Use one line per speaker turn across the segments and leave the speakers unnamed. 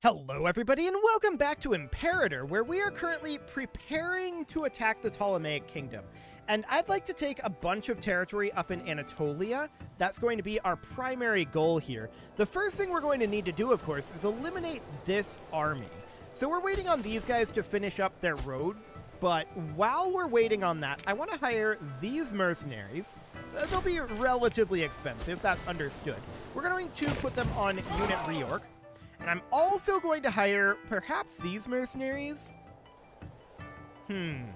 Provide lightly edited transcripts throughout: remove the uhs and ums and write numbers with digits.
Hello everybody and welcome back to Imperator, where we are currently preparing to attack the Ptolemaic Kingdom. And I'd like to take a bunch of territory up in Anatolia. That's going to be our primary goal here. The first thing we're going to need to do, of course, is eliminate this army. So we're waiting on these guys to finish up their road, but while we're waiting on that, I want to hire these mercenaries. They'll be relatively expensive, that's understood. We're going to put them on unit reorg. And I'm also going to hire perhaps these mercenaries. I'm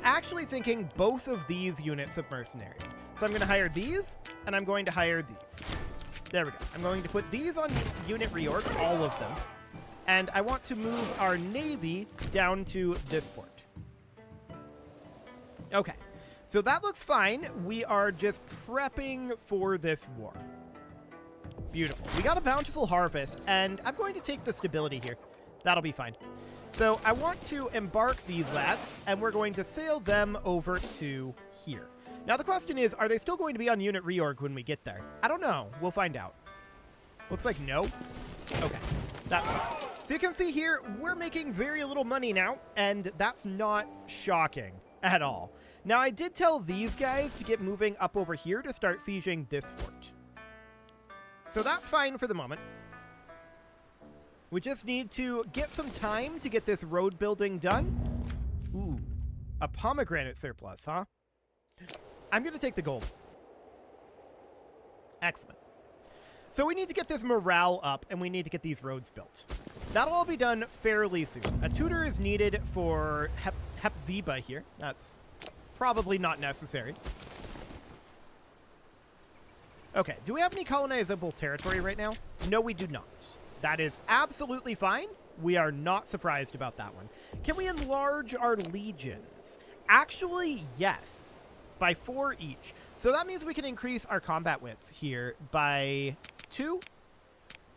actually thinking both of these units of mercenaries. So I'm going to hire these, and I'm going to hire these. There we go. I'm going to put these on unit reorg, all of them. And I want to move our navy down to this port. Okay, so that looks fine. We are just prepping for this war. Beautiful. We got a bountiful harvest, and I'm going to take the stability here. That'll be fine. So I want to embark these lads, and we're going to sail them over to here. Now the question is, are they still going to be on unit reorg when we get there? I don't know. We'll find out. Looks like no. Okay, that's fine. So you can see here, we're making very little money now, and that's not shocking at all. Now I did tell these guys to get moving up over here to start sieging this fort. So that's fine for the moment. We just need to get some time to get this road building done. Ooh, a pomegranate surplus, huh? I'm going to take the gold. Excellent. So we need to get this morale up, and we need to get these roads built. That'll all be done fairly soon. A tutor is needed for Hepzibah here. That's probably not necessary. Okay, do we have any colonizable territory right now? No, we do not. That is absolutely fine. We are not surprised about that one. Can we enlarge our legions? Actually, yes. By 4 each. So that means we can increase our combat width here by 2.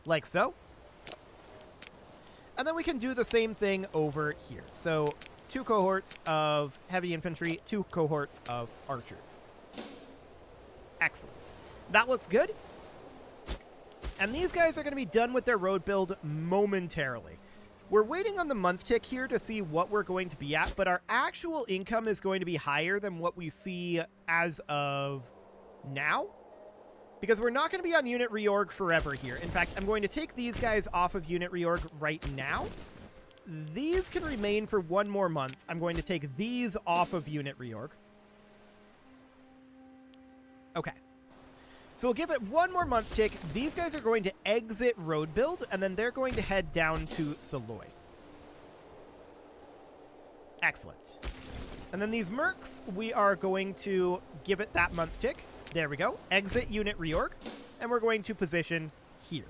Like so. And then we can do the same thing over here. So 2 cohorts of heavy infantry, 2 cohorts of archers. Excellent. That looks good. And these guys are going to be done with their road build momentarily. We're waiting on the month tick here to see what we're going to be at, but our actual income is going to be higher than what we see as of now. Because we're not going to be on unit reorg forever here. In fact, I'm going to take these guys off of unit reorg right now. These can remain for 1 more month. I'm going to take these off of unit reorg. Okay. So we'll give it 1 more month tick. These guys are going to exit road build, and then they're going to head down to Saloy. Excellent. And then these mercs, we are going to give it that month tick. There we go. Exit unit reorg, and we're going to position here.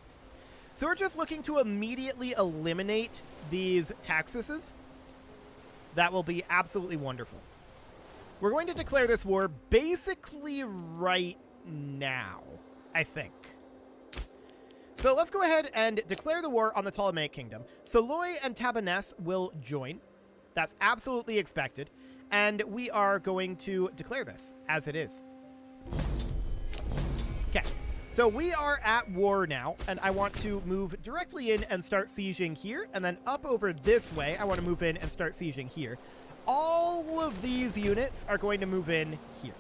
So we're just looking to immediately eliminate these taxuses. That will be absolutely wonderful. We're going to declare this war basically right now, I think. So let's go ahead and declare the war on the Ptolemaic Kingdom. Saloy and Tabannes will join. That's absolutely expected. And we are going to declare this as it is. Okay. So we are at war now, and I want to move directly in and start sieging here, and then up over this way, I want to move in and start sieging here. All of these units are going to move in here.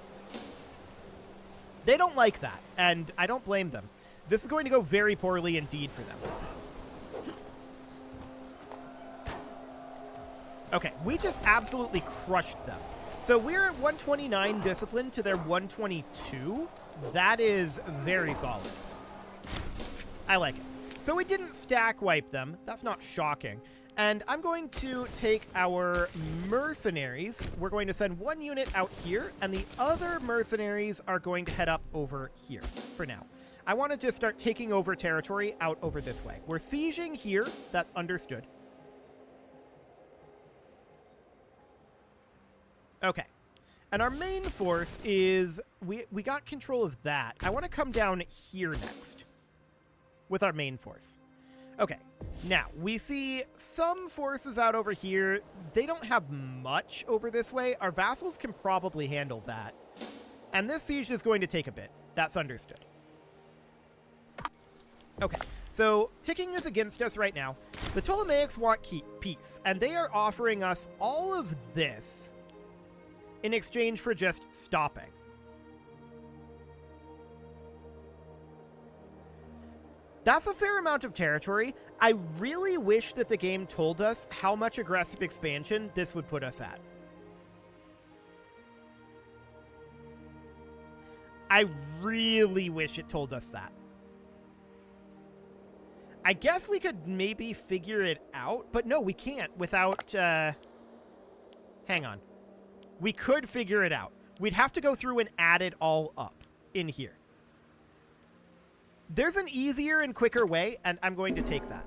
They don't like that, and I don't blame them. This is going to go very poorly indeed for them. Okay, we just absolutely crushed them. So we're at 129 discipline to their 122. That is very solid. I like it. So we didn't stack wipe them. That's not shocking. And I'm going to take our mercenaries. We're going to send 1 unit out here, and the other mercenaries are going to head up over here for now. I want to just start taking over territory out over this way. We're sieging here. That's understood. Okay. And our main force is... We got control of that. I want to come down here next with our main force. Okay, now, we see some forces out over here. They don't have much over this way. Our vassals can probably handle that. And this siege is going to take a bit. That's understood. Okay, So, ticking is against us right now. The Ptolemaics want peace, and they are offering us all of this in exchange for just stopping. That's a fair amount of territory. I really wish that the game told us how much aggressive expansion this would put us at. I really wish it told us that. I guess we could maybe figure it out, but no, we can't without, hang on. We could figure it out. We'd have to go through and add it all up in here. There's an easier and quicker way, and I'm going to take that.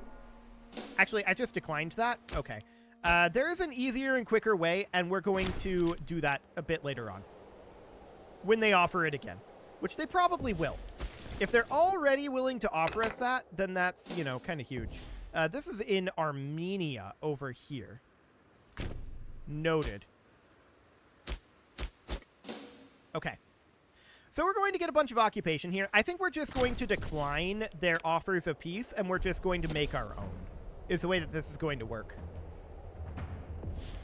Actually, I just declined that. Okay. There is an easier and quicker way, and we're going to do that a bit later on. When they offer it again. Which they probably will. If they're already willing to offer us that, then that's, you know, kind of huge. This is in Armenia over here. Noted. Okay. So we're going to get a bunch of occupation here. I think we're just going to decline their offers of peace, and we're just going to make our own, is the way that this is going to work.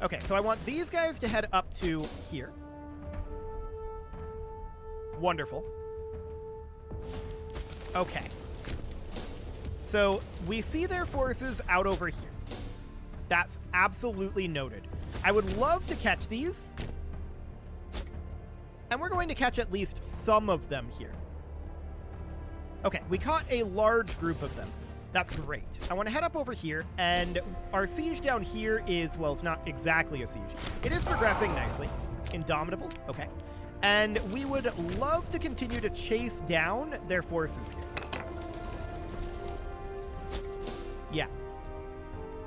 Okay, so I want these guys to head up to here. Wonderful. Okay. So we see their forces out over here. That's absolutely noted. I would love to catch these. And we're going to catch at least some of them here. Okay, we caught a large group of them. That's great. I want to head up over here, and our siege down here is, well, it's not exactly a siege. It is progressing nicely. Indomitable, okay. And we would love to continue to chase down their forces here. Yeah.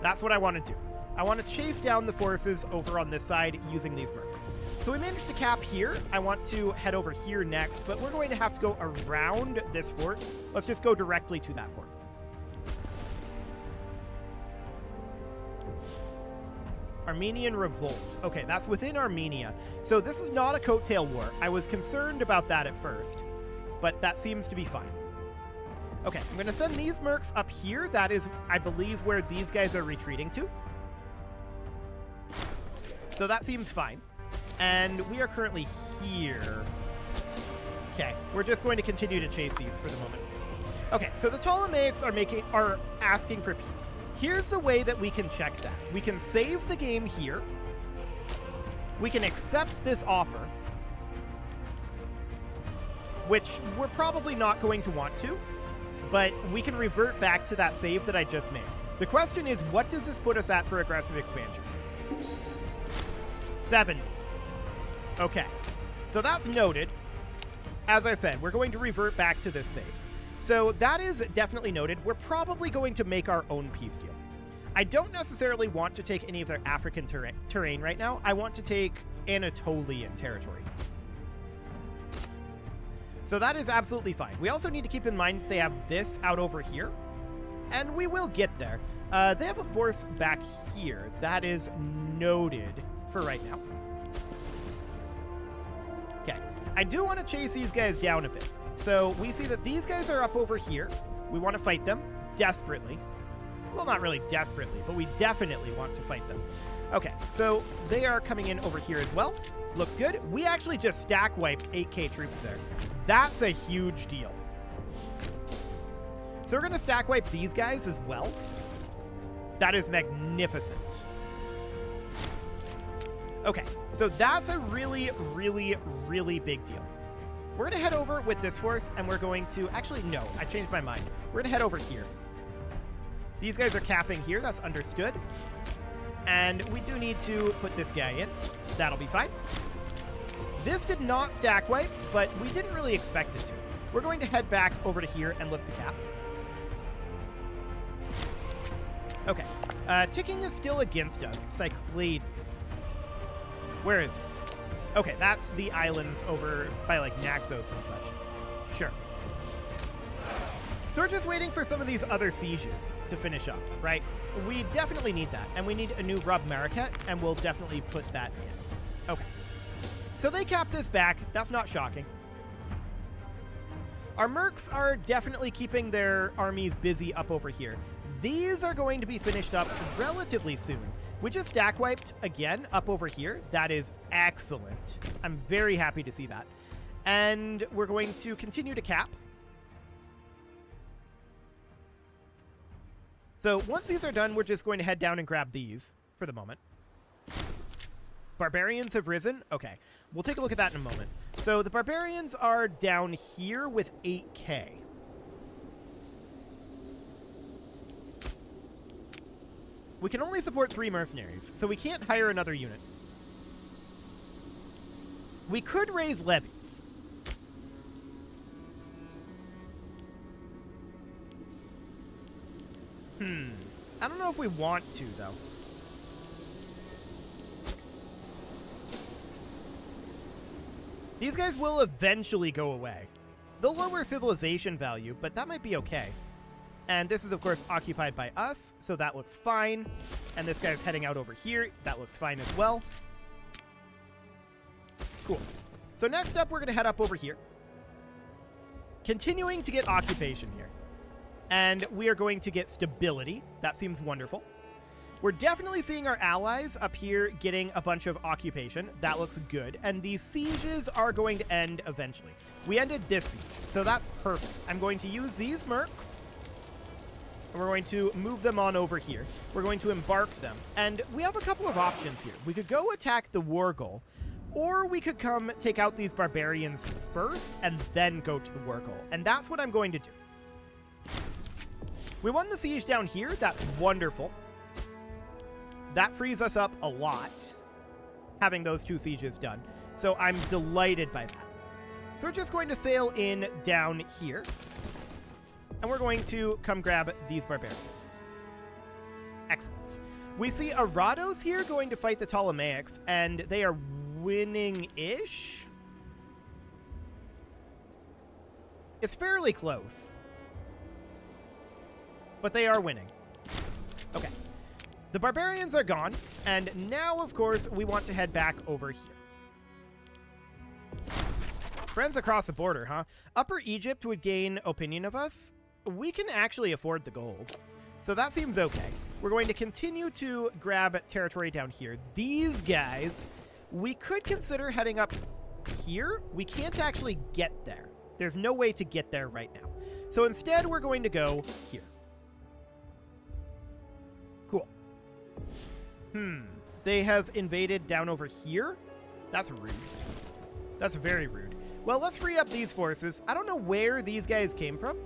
That's what I want to do. I want to chase down the forces over on this side using these mercs. So we managed to cap here. I want to head over here next, but we're going to have to go around this fort. Let's just go directly to that fort. Armenian revolt. Okay, that's within Armenia. So this is not a coattail war. I was concerned about that at first, but that seems to be fine. Okay, I'm going to send these mercs up here. That is, I believe, where these guys are retreating to. So that seems fine. And we are currently here. Okay, we're just going to continue to chase these for the moment. Okay, so the Ptolemaics are asking for peace. Here's the way that we can check that. We can save the game here. We can accept this offer, which we're probably not going to want to, but we can revert back to that save that I just made. The question is, what does this put us at for aggressive expansion? 70. Okay, so that's noted. As I said, we're going to revert back to this save. So that is definitely noted. We're probably going to make our own peace deal. I don't necessarily want to take any of their African terrain right now. I want to take Anatolian territory. So that is absolutely fine. We also need to keep in mind they have this out over here, and we will get there. They have a force back here. That is noted for right now. Okay, I do want to chase these guys down a bit. So we see that these guys are up over here. We want to fight them desperately. Well, not really desperately, but we definitely want to fight them. Okay, so they are coming in over here as well. Looks good. We actually just stack wiped 8k troops there. That's a huge deal. So we're going to stack wipe these guys as well. That is magnificent. Okay, so that's a really, really, really big deal. We're going to head over with this force, and we're going to... Actually, no, I changed my mind. We're going to head over here. These guys are capping here. That's understood. And we do need to put this guy in. That'll be fine. This did not stack wipe, but we didn't really expect it to. We're going to head back over to here and look to cap. Okay. Ticking is still against us. Cyclades. Where is this? Okay, that's the islands over by, like, Naxos and such. Sure. So we're just waiting for some of these other sieges to finish up, right? We definitely need that, and we need a new Rub Mariket, and we'll definitely put that in. Okay. So they capped this back. That's not shocking. Our mercs are definitely keeping their armies busy up over here. These are going to be finished up relatively soon. We just stack wiped again up over here. That is excellent. I'm very happy to see that. And we're going to continue to cap. So once these are done, we're just going to head down and grab these for the moment. Barbarians have risen. Okay, we'll take a look at that in a moment. So the barbarians are down here with 8k. We can only support 3 mercenaries, so we can't hire another unit. We could raise levies. I don't know if we want to, though. These guys will eventually go away. They'll lower civilization value, but that might be okay. And this is, of course, occupied by us, so that looks fine. And this guy's heading out over here. That looks fine as well. Cool. So next up, we're going to head up over here. Continuing to get occupation here. And we are going to get stability. That seems wonderful. We're definitely seeing our allies up here getting a bunch of occupation. That looks good. And these sieges are going to end eventually. We ended this siege, so that's perfect. I'm going to use these mercs. And we're going to move them on over here. We're going to embark them. And we have a couple of options here. We could go attack the war goal, or we could come take out these barbarians first and then go to the war goal. And that's what I'm going to do. We won the siege down here. That's wonderful. That frees us up a lot, having those 2 sieges done. So I'm delighted by that. So we're just going to sail in down here. And we're going to come grab these barbarians. Excellent. We see Arados here going to fight the Ptolemaics, and they are winning-ish. It's fairly close. But they are winning. Okay. The barbarians are gone, and now, of course, we want to head back over here. Friends across the border, huh? Upper Egypt would gain opinion of us. We can actually afford the gold, so that seems okay. We're going to continue to grab territory down here. These guys, we could consider heading up here. We can't actually get there. There's no way to get there right now. So instead, we're going to go here. Cool. They have invaded down over here? That's rude. That's very rude. Well, let's free up these forces. I don't know where these guys came from.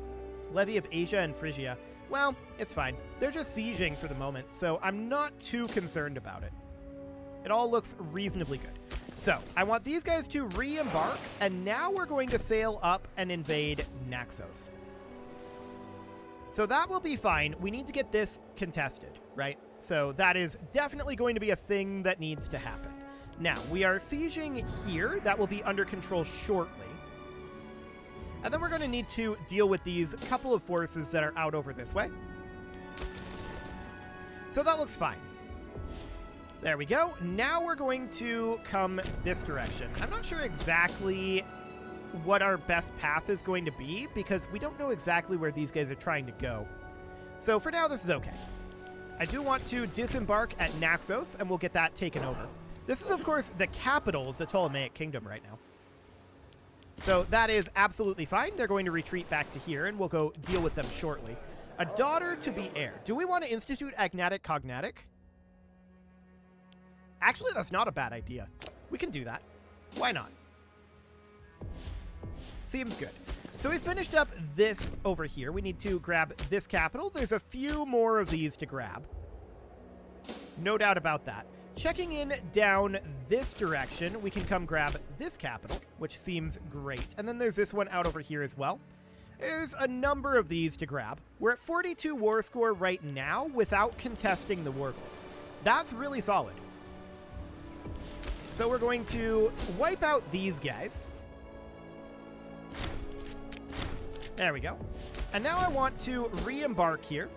Levy of Asia and Phrygia. Well, it's fine. They're just sieging for the moment, so I'm not too concerned about it. It all looks reasonably good. So, I want these guys to re-embark, and now we're going to sail up and invade Naxos. So that will be fine. We need to get this contested, right? So that is definitely going to be a thing that needs to happen. Now, we are sieging here. That will be under control shortly. And then we're going to need to deal with these couple of forces that are out over this way. So that looks fine. There we go. Now we're going to come this direction. I'm not sure exactly what our best path is going to be because we don't know exactly where these guys are trying to go. So for now, this is okay. I do want to disembark at Naxos, and we'll get that taken over. This is, of course, the capital of the Ptolemaic Kingdom right now. So that is absolutely fine. They're going to retreat back to here, and we'll go deal with them shortly. A daughter to be heir. Do we want to institute agnatic cognatic? Actually, that's not a bad idea. We can do that. Why not? Seems good. So we finished up this over here. We need to grab this capital. There's a few more of these to grab. No doubt about that. Checking in down this direction, we can come grab this capital, which seems great. And then there's this one out over here as well. There's a number of these to grab. We're at 42 war score right now without contesting the war goal. That's really solid. So we're going to wipe out these guys. There we go. And now I want to re-embark here.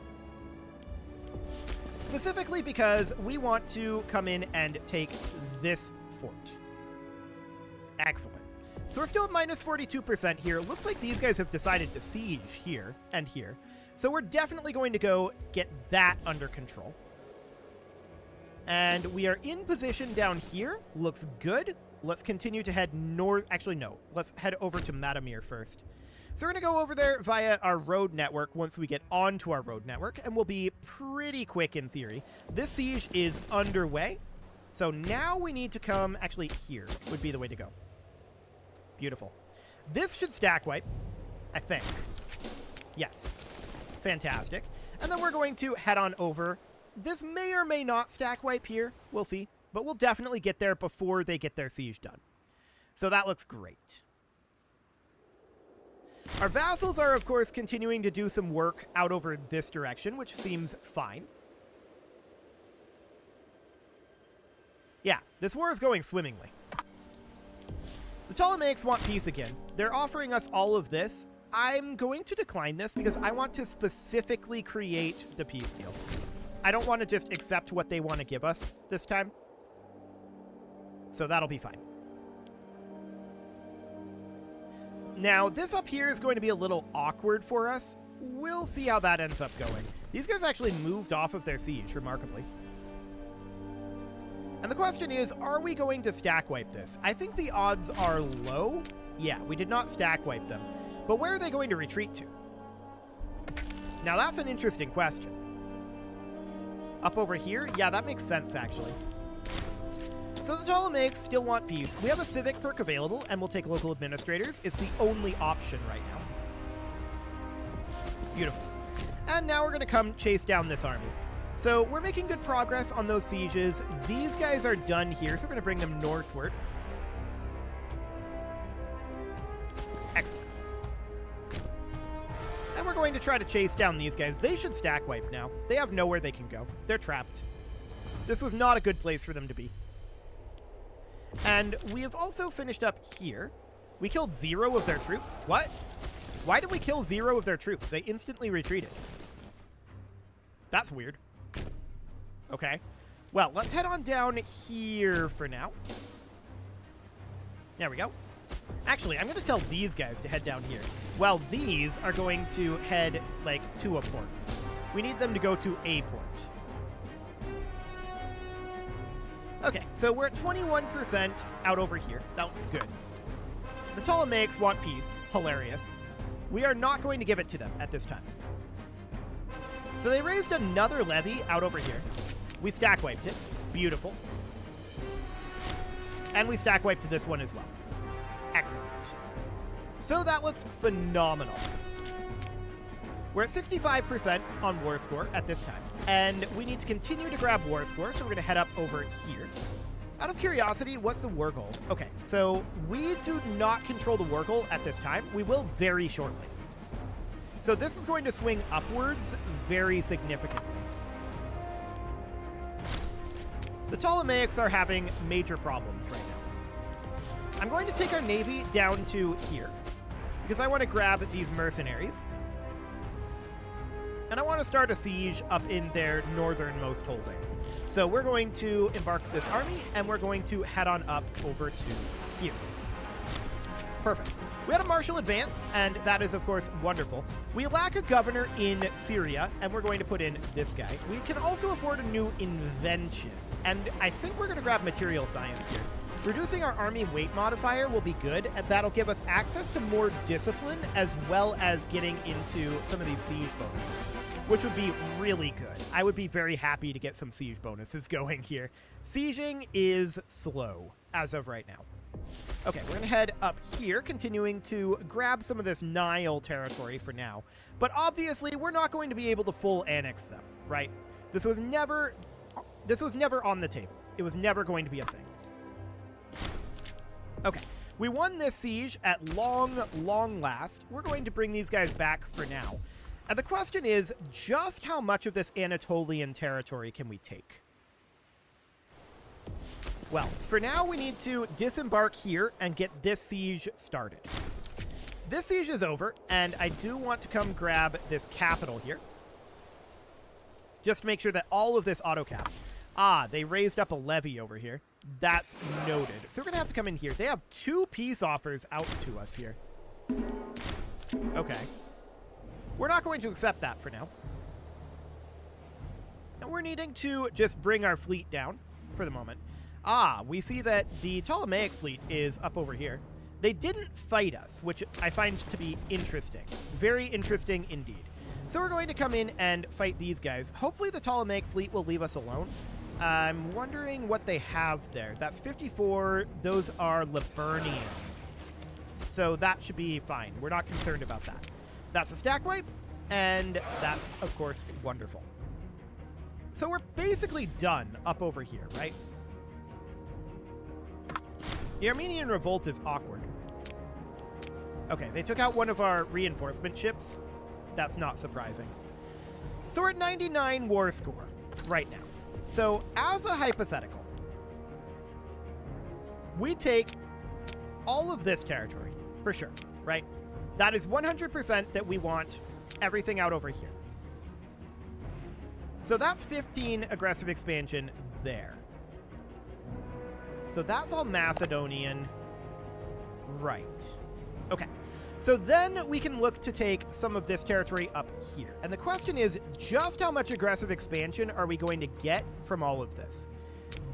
Specifically because we want to come in and take this fort. Excellent. So we're still at minus 42% here. Looks like these guys have decided to siege here and here. So we're definitely going to go get that under control. And we are in position down here. Looks good. Let's continue to head north. Actually, no. Let's head over to Matamir first. So we're going to go over there via our road network once we get onto our road network, and we'll be pretty quick in theory. This siege is underway. So now we need to come... Actually, here would be the way to go. Beautiful. This should stack wipe, I think. Yes. Fantastic. And then we're going to head on over. This may or may not stack wipe here. We'll see. But we'll definitely get there before they get their siege done. So that looks great. Our vassals are, of course, continuing to do some work out over this direction, which seems fine. Yeah, this war is going swimmingly. The Ptolemaics want peace again. They're offering us all of this. I'm going to decline this because I want to specifically create the peace deal. I don't want to just accept what they want to give us this time. So that'll be fine. Now, this up here is going to be a little awkward for us. We'll see how that ends up going. These guys actually moved off of their siege, remarkably. And the question is, are we going to stack wipe this? I think the odds are low. Yeah, we did not stack wipe them. But where are they going to retreat to? Now, that's an interesting question. Up over here? Yeah, that makes sense, actually. So the Ptolemaics still want peace. We have a civic perk available, and we'll take local administrators. It's the only option right now. Beautiful. And now we're going to come chase down this army. So we're making good progress on those sieges. These guys are done here, so we're going to bring them northward. Excellent. And we're going to try to chase down these guys. They should stack wipe now. They have nowhere they can go. They're trapped. This was not a good place for them to be. And we have also finished up here. We killed 0 of their troops. What? Why did we kill 0 of their troops? They instantly retreated. That's weird. Okay. Well, let's head on down here for now. There we go. Actually, I'm going to tell these guys to head down here, while these are going to head, like, to a port. We need them to go to a port. Okay, so we're at 21% out over here. That looks good. The Ptolemaics want peace. Hilarious. We are not going to give it to them at this time. So they raised another levy out over here. We stack wiped it. Beautiful. And we stack wiped this one as well. Excellent. So that looks phenomenal. We're at 65% on war score at this time, and we need to continue to grab war score, so we're going to head up over here. Out of curiosity, what's the war goal? Okay, so we do not control the war goal at this time. We will very shortly. So this is going to swing upwards very significantly. The Ptolemaics are having major problems right now. I'm going to take our navy down to here, because I want to grab these mercenaries. And I want to start a siege up in their northernmost holdings. So we're going to embark this army, and we're going to head on up over to here. Perfect. We had a martial advance, and that is, of course, wonderful. We lack a governor in Syria, and we're going to put in this guy. We can also afford a new invention, and I think we're going to grab material science here. Reducing our army weight modifier will be good, and that'll give us access to more discipline, as well as getting into some of these siege bonuses, which would be really good. I would be very happy to get some siege bonuses going here. Sieging is slow as of right now. Okay, we're going to head up here, continuing to grab some of this Nile territory for now. But obviously, we're not going to be able to full annex them, right? This was never on the table. It was never going to be a thing. Okay, we won this siege at long last. We're going to bring these guys back for now. And the question is, just how much of this Anatolian territory can we take? Well, for now, we need to disembark here and get this siege started. This siege is over, and I do want to come grab this capital here. Just to make sure that all of this auto-caps. Ah, they raised up a levy over here. That's noted. So we're going to have to come in here. They have 2 peace offers out to us here. Okay. We're not going to accept that for now. And we're needing to just bring our fleet down for the moment. Ah, we see that the Ptolemaic fleet is up over here. They didn't fight us, which I find to be interesting. Very interesting indeed. So we're going to come in and fight these guys. Hopefully the Ptolemaic fleet will leave us alone. I'm wondering what they have there. That's 54. Those are Liburnians. So that should be fine. We're not concerned about that. That's a stack wipe, and that's, of course, wonderful. So we're basically done up over here, right? The Armenian revolt is awkward. Okay, they took out one of our reinforcement ships. That's not surprising. So we're at 99 war score right now. So as a hypothetical, we take all of this territory, for sure, right? That is 100% that we want everything out over here. So that's 15 aggressive expansion there. So that's all Macedonian. Right. Okay. So then we can look to take some of this territory up here. And the question is, just how much aggressive expansion are we going to get from all of this?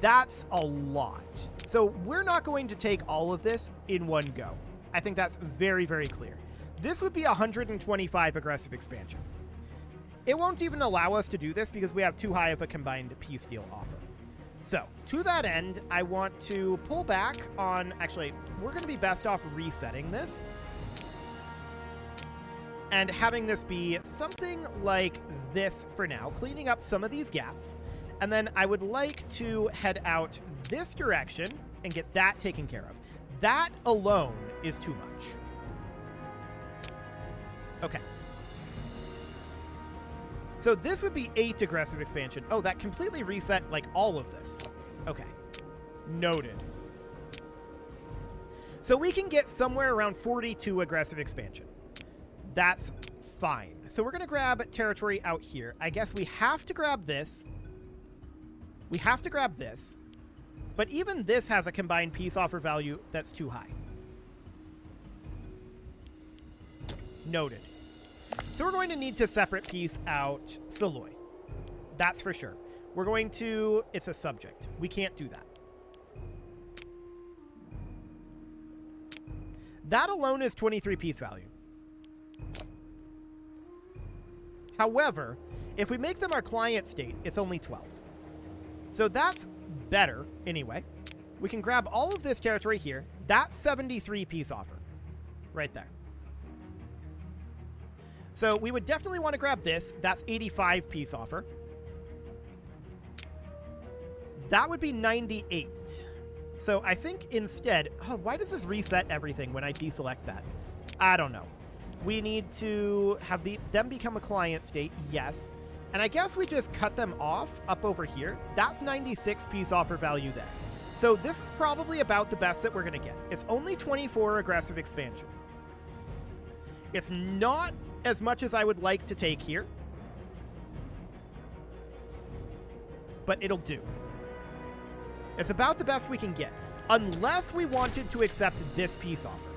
That's a lot. So we're not going to take all of this in one go. I think that's very, very clear. This would be 125 aggressive expansion. It won't even allow us to do this because we have too high of a combined peace deal offer. So, to that end, I want to pull back on... Actually, we're going to be best off resetting this and having this be something like this for now, cleaning up some of these gaps. And then I would like to head out this direction and get that taken care of. That alone is too much. Okay. So this would be 8 aggressive expansion. Oh, that completely reset, like, all of this. Okay. Noted. So we can get somewhere around 42 aggressive expansion. That's fine. So we're going to grab territory out here. I guess we have to grab this. We have to grab this. But even this has a combined peace offer value that's too high. Noted. So we're going to need to separate piece out Saloy. That's for sure. We're going to... It's a subject. We can't do that. That alone is 23 piece value. However, if we make them our client state, it's only 12. So that's better anyway. We can grab all of this territory here. That's 73 piece offer. Right there. So we would definitely want to grab this. That's 85 piece offer. That would be 98. So I think instead... Oh, why does this reset everything when I deselect that? I don't know. We need to have them become a client state. Yes. And I guess we just cut them off up over here. That's 96 piece offer value there. So this is probably about the best that we're going to get. It's only 24 aggressive expansion. It's not as much as I would like to take here, but it'll do. It's about the best we can get, unless we wanted to accept this peace offer.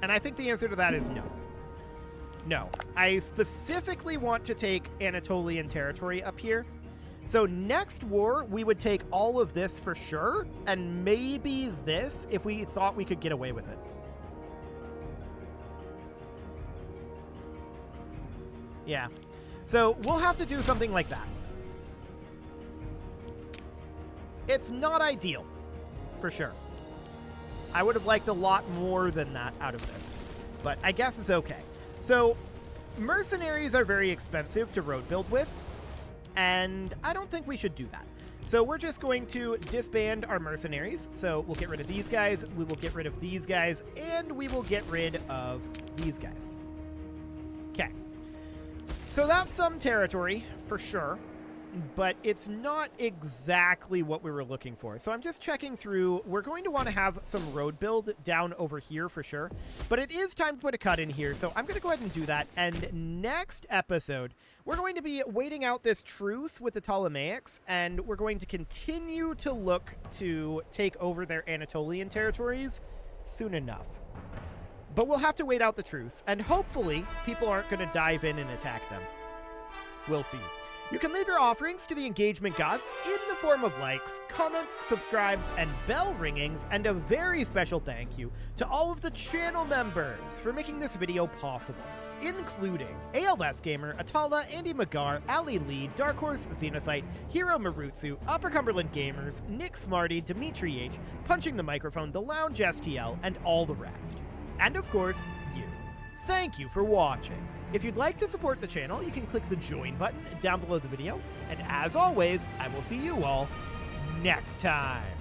And I think the answer to that is no. No. I specifically want to take Anatolian territory up here. So next war, we would take all of this for sure, and maybe this if we thought we could get away with it. Yeah. So we'll have to do something like that. It's not ideal, for sure. I would have liked a lot more than that out of this, but I guess it's okay. So mercenaries are very expensive to road build with, and I don't think we should do that. So we're just going to disband our mercenaries. So we'll get rid of these guys, we will get rid of these guys, and we will get rid of these guys. Okay. So that's some territory, for sure. but it's not exactly what we were looking for. So I'm just checking through. We're going to want to have some road build down over here for sure, but it is time to put a cut in here. So I'm going to go ahead and do that. And next episode, we're going to be waiting out this truce with the Ptolemaics, and we're going to continue to look to take over their Anatolian territories soon enough. But we'll have to wait out the truce, and hopefully people aren't going to dive in and attack them. We'll see. You can leave your offerings to the engagement gods in the form of likes, comments, subscribes, and bell ringings, and a very special thank you to all of the channel members for making this video possible, including ALS Gamer, Atala, Andy Magar, Ali Lee, Dark Horse, Xenocyte, Hero Marutsu, Upper Cumberland Gamers, Nick Smarty, Dimitri H, Punching the Microphone, The Lounge STL, and all the rest. And of course, you. Thank you for watching. If you'd like to support the channel, you can click the join button down below the video. And as always, I will see you all next time.